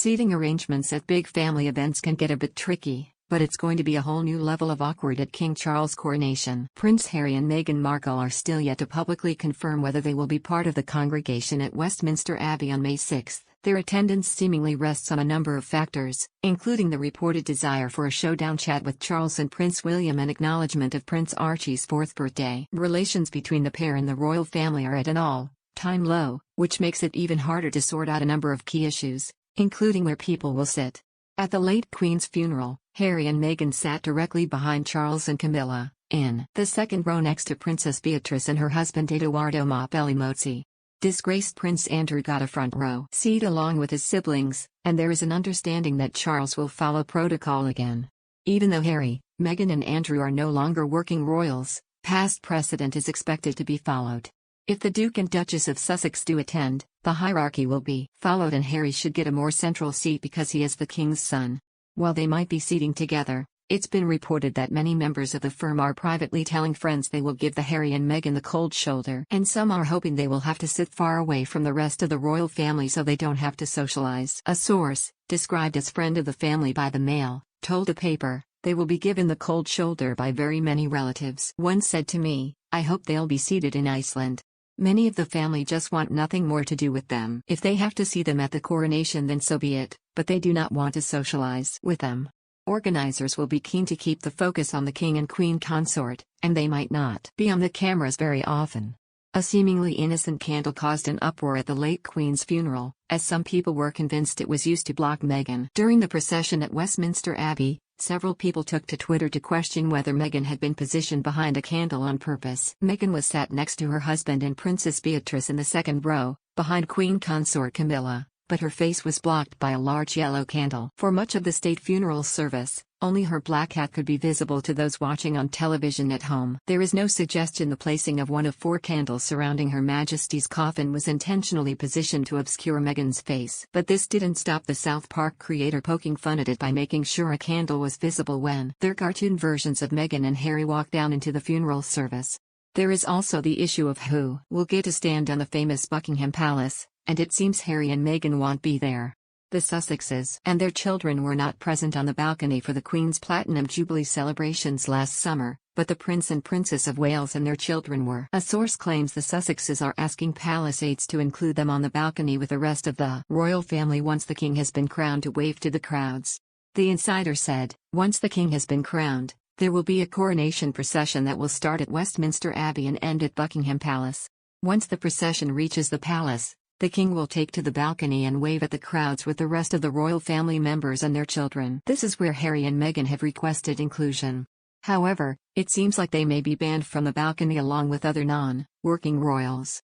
Seating arrangements at big family events can get a bit tricky, but it's going to be a whole new level of awkward at King Charles Coronation. Prince Harry and Meghan Markle are still yet to publicly confirm whether they will be part of the congregation at Westminster Abbey on May 6. Their attendance seemingly rests on a number of factors, including the reported desire for a showdown chat with Charles and Prince William and acknowledgement of Prince Archie's 4th birthday. Relations between the pair and the royal family are at an all-time low, which makes it even harder to sort out a number of key issues, including where people will sit. At the late Queen's funeral, Harry and Meghan sat directly behind Charles and Camilla, in the second row next to Princess Beatrice and her husband Edoardo Mozzi. Disgraced Prince Andrew got a front row seat along with his siblings, and there is an understanding that Charles will follow protocol again. Even though Harry, Meghan and Andrew are no longer working royals, past precedent is expected to be followed. If the Duke and Duchess of Sussex do attend, the hierarchy will be followed and Harry should get a more central seat because he is the King's son. While they might be seating together, it's been reported that many members of the firm are privately telling friends they will give the Harry and Meghan the cold shoulder, and some are hoping they will have to sit far away from the rest of the royal family so they don't have to socialize. A source, described as friend of the family by the Mail, told the paper, they will be given the cold shoulder by very many relatives. One said to me, "I hope they'll be seated in Iceland. Many of the family just want nothing more to do with them. If they have to see them at the coronation then so be it, but they do not want to socialize with them." Organizers will be keen to keep the focus on the King and Queen consort, and they might not be on the cameras very often. A seemingly innocent candle caused an uproar at the late Queen's funeral, as some people were convinced it was used to block Meghan. During the procession at Westminster Abbey, several people took to Twitter to question whether Meghan had been positioned behind a candle on purpose. Meghan was sat next to her husband and Princess Beatrice in the second row, behind Queen consort Camilla, but her face was blocked by a large yellow candle. For much of the state funeral service, only her black hat could be visible to those watching on television at home. There is no suggestion the placing of one of 4 candles surrounding Her Majesty's coffin was intentionally positioned to obscure Meghan's face. But this didn't stop the South Park creator poking fun at it by making sure a candle was visible when their cartoon versions of Meghan and Harry walked down into the funeral service. There is also the issue of who will get to stand on the famous Buckingham Palace, and it seems Harry and Meghan won't be there. The Sussexes and their children were not present on the balcony for the Queen's Platinum Jubilee celebrations last summer, but the Prince and Princess of Wales and their children were. A source claims the Sussexes are asking palace aides to include them on the balcony with the rest of the royal family once the King has been crowned to wave to the crowds. The insider said, once the King has been crowned, there will be a coronation procession that will start at Westminster Abbey and end at Buckingham Palace. Once the procession reaches the palace, the King will take to the balcony and wave at the crowds with the rest of the royal family members and their children. This is where Harry and Meghan have requested inclusion. However, it seems like they may be banned from the balcony along with other non-working royals.